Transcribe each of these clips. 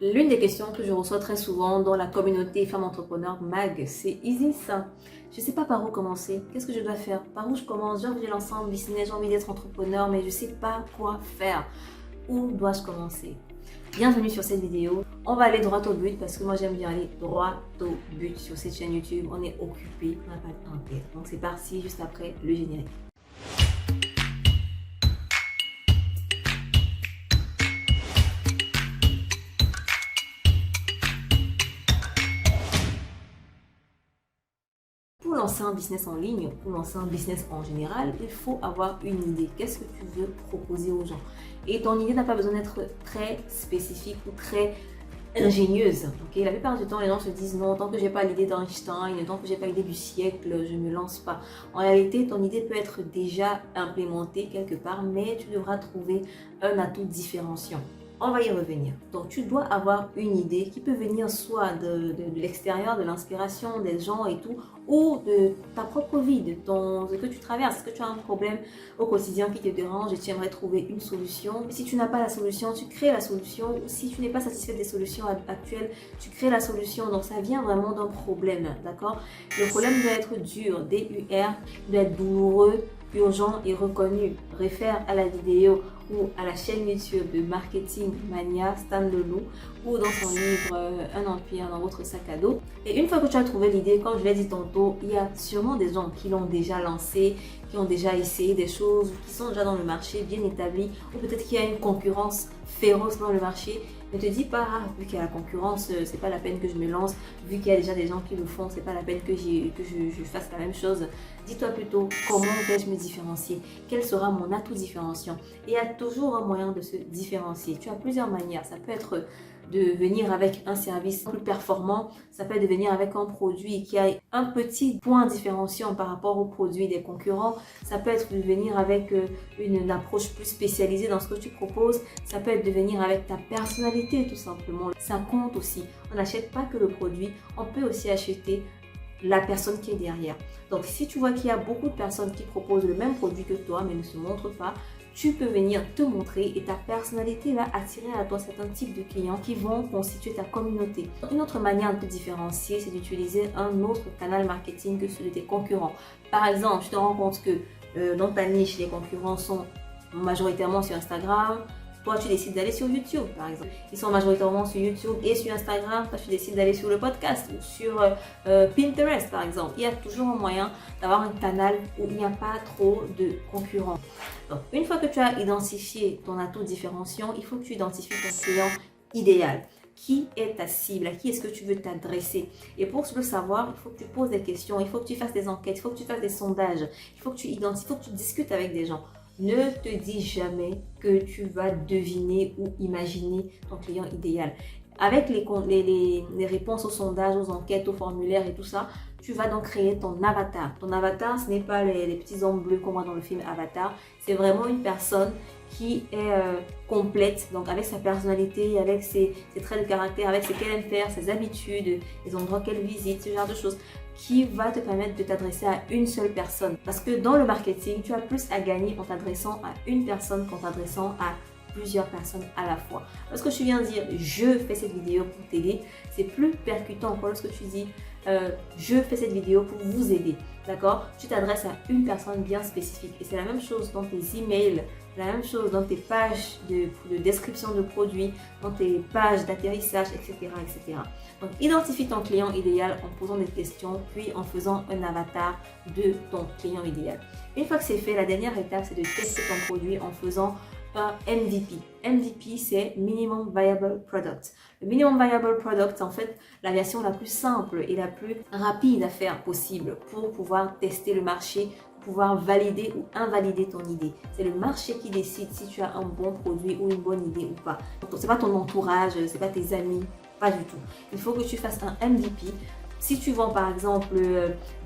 L'une des questions que je reçois très souvent dans la communauté Femmes Entrepreneurs MAG, c'est Isis, je ne sais pas par où commencer. Qu'est-ce que je dois faire? Par où je commence? J'ai envie de lancer un business, j'ai envie d'être entrepreneur, mais je ne sais pas quoi faire. Où dois-je commencer? Bienvenue sur cette vidéo. On va aller droit au but parce que moi j'aime bien aller droit au but sur cette chaîne YouTube. On est occupé, on n'a pas de temps en tête. Donc c'est parti juste après le générique. Pour lancer un business en ligne, pour lancer un business en général, il faut avoir une idée. Qu'est-ce que tu veux proposer aux gens? Et ton idée n'a pas besoin d'être très spécifique ou très ingénieuse. Okay? La plupart du temps, les gens se disent non, tant que j'ai pas l'idée d'Einstein, tant que j'ai pas l'idée du siècle, je ne me lance pas. En réalité, ton idée peut être déjà implémentée quelque part, mais tu devras trouver un atout différenciant. On va y revenir. Donc, tu dois avoir une idée qui peut venir soit de l'extérieur, de l'inspiration des gens et tout, ou de ta propre vie, de ce que tu traverses. Est-ce que tu as un problème au quotidien qui te dérange et tu aimerais trouver une solution? Si tu n'as pas la solution, tu crées la solution. Ou si tu n'es pas satisfait des solutions actuelles, tu crées la solution. Donc, ça vient vraiment d'un problème, d'accord? Le problème doit être dur, D-U-R, doit être douloureux, urgent et reconnu. Réfère à la vidéo ou à la chaîne YouTube de Marketing Mania Stan Leloup ou dans son livre Un empire dans votre sac à dos. Et une fois que tu as trouvé l'idée, comme je l'ai dit tantôt, il y a sûrement des gens qui l'ont déjà lancé, qui ont déjà essayé des choses, qui sont déjà dans le marché bien établi, ou peut-être qu'il y a une concurrence féroce dans le marché. Ne te dis pas, vu qu'il y a la concurrence, c'est pas la peine que je me lance, vu qu'il y a déjà des gens qui le font, c'est pas la peine que je fasse la même chose. Dis-toi plutôt, comment vais-je me différencier? Quel sera mon atout différenciant? Et il y a toujours un moyen de se différencier. Tu as plusieurs manières. Ça peut être de venir avec un service plus performant, ça peut être de venir avec un produit qui a un petit point différenciant par rapport aux produits des concurrents, ça peut être de venir avec une approche plus spécialisée dans ce que tu proposes, ça peut être de venir avec ta personnalité tout simplement. Ça compte aussi. On n'achète pas que le produit, on peut aussi acheter la personne qui est derrière. Donc si tu vois qu'il y a beaucoup de personnes qui proposent le même produit que toi mais ne se montrent pas, tu peux venir te montrer et ta personnalité va attirer à toi certains types de clients qui vont constituer ta communauté. Une autre manière de te différencier, c'est d'utiliser un autre canal marketing que celui de tes concurrents. Par exemple, tu te rends compte que dans ta niche, les concurrents sont majoritairement sur Instagram. Toi, tu décides d'aller sur YouTube, par exemple. Ils sont majoritairement sur YouTube et sur Instagram. Toi, tu décides d'aller sur le podcast ou sur Pinterest, par exemple. Il y a toujours un moyen d'avoir un canal où il n'y a pas trop de concurrents. Donc, une fois que tu as identifié ton atout différenciant, il faut que tu identifies ton client idéal. Qui est ta cible? À qui est-ce que tu veux t'adresser? Et pour le savoir, il faut que tu poses des questions, il faut que tu fasses des enquêtes, il faut que tu fasses des sondages, il faut que tu identifies, il faut que tu discutes avec des gens. Ne te dis jamais que tu vas deviner ou imaginer ton client idéal. Avec les réponses aux sondages, aux enquêtes, aux formulaires et tout ça, tu vas donc créer ton avatar. Ton avatar, ce n'est pas les petits hommes bleus qu'on voit dans le film Avatar. C'est vraiment une personne qui est complète, donc avec sa personnalité, avec ses traits de caractère, avec ce qu'elle aime faire, ses habitudes, les endroits qu'elle visite, ce genre de choses, qui va te permettre de t'adresser à une seule personne. Parce que dans le marketing, tu as plus à gagner en t'adressant à une personne qu'en t'adressant à plusieurs personnes à la fois. Lorsque tu viens dire je fais cette vidéo pour t'aider, c'est plus percutant que lorsque tu dis je fais cette vidéo pour vous aider. D'accord? Tu t'adresses à une personne bien spécifique. Et c'est la même chose dans tes emails, la même chose dans tes pages de description de produits, dans tes pages d'atterrissage, etc., etc. Donc, identifie ton client idéal en posant des questions, puis en faisant un avatar de ton client idéal. Une fois que c'est fait, la dernière étape, c'est de tester ton produit en faisant un MVP. MVP, c'est Minimum Viable Product. Le Minimum Viable Product, en fait, la version la plus simple et la plus rapide à faire possible pour pouvoir tester le marché, pouvoir valider ou invalider ton idée. C'est le marché qui décide si tu as un bon produit ou une bonne idée ou pas. Donc, c'est pas ton entourage, c'est pas tes amis, pas du tout. Il faut que tu fasses un MVP. Si tu vends par exemple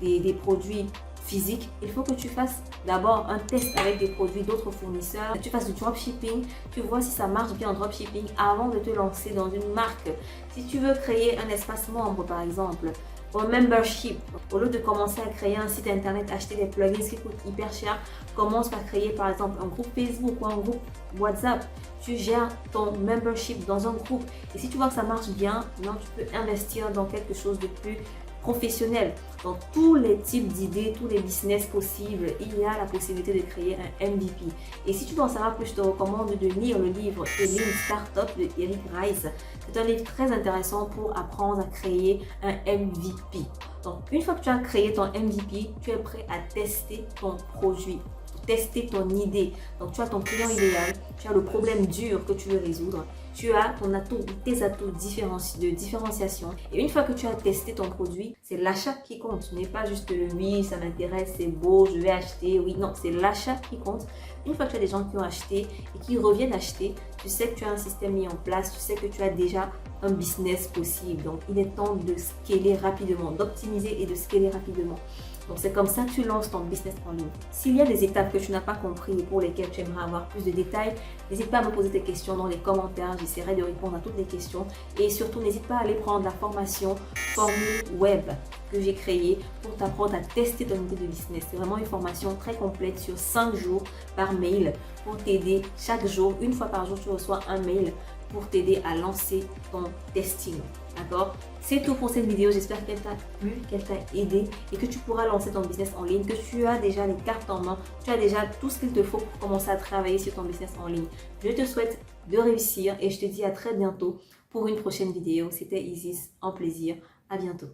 des produits physique, il faut que tu fasses d'abord un test avec des produits d'autres fournisseurs, tu fasses du dropshipping, tu vois si ça marche bien en dropshipping avant de te lancer dans une marque. Si tu veux créer un espace membre par exemple, ou un membership. Au lieu de commencer à créer un site internet, acheter des plugins qui coûtent hyper cher, commence par créer par exemple un groupe Facebook ou un groupe WhatsApp. Tu gères ton membership dans un groupe et si tu vois que ça marche bien, non, tu peux investir dans quelque chose de plus professionnel. Dans tous les types d'idées, tous les business possibles, il y a la possibilité de créer un MVP. Et si tu veux en savoir plus, je te recommande de lire le livre Lean Startup de Eric Rice. C'est un livre très intéressant pour apprendre à créer un MVP. Donc, une fois que tu as créé ton MVP, tu es prêt à tester ton produit, tester ton idée. Donc, tu as ton client idéal, tu as le problème dur que tu veux résoudre, tu as tes atouts de différenciation. Et une fois que tu as testé ton produit, c'est l'achat qui compte. Ce n'est pas juste le oui, ça m'intéresse, c'est beau, je vais acheter. Oui, non, c'est l'achat qui compte. Une fois que tu as des gens qui ont acheté et qui reviennent acheter, tu sais que tu as un système mis en place, tu sais que tu as déjà un business possible. Donc, il est temps de scaler rapidement, d'optimiser et de scaler rapidement. Donc, c'est comme ça que tu lances ton business en ligne. S'il y a des étapes que tu n'as pas compris et pour lesquelles tu aimerais avoir plus de détails, n'hésite pas à me poser tes questions dans les commentaires. J'essaierai de répondre à toutes les questions. Et surtout, n'hésite pas à aller prendre la formation Formule Web que j'ai créée pour t'apprendre à tester ton idée de business. C'est vraiment une formation très complète sur 5 jours par mail pour t'aider chaque jour. Une fois par jour, tu reçois un mail pour t'aider à lancer ton testing. D'accord? C'est tout pour cette vidéo. J'espère qu'elle t'a plu, qu'elle t'a aidé et que tu pourras lancer ton business en ligne, que tu as déjà les cartes en main, tu as déjà tout ce qu'il te faut pour commencer à travailler sur ton business en ligne. Je te souhaite de réussir et je te dis à très bientôt pour une prochaine vidéo. C'était Isis, un plaisir. À bientôt.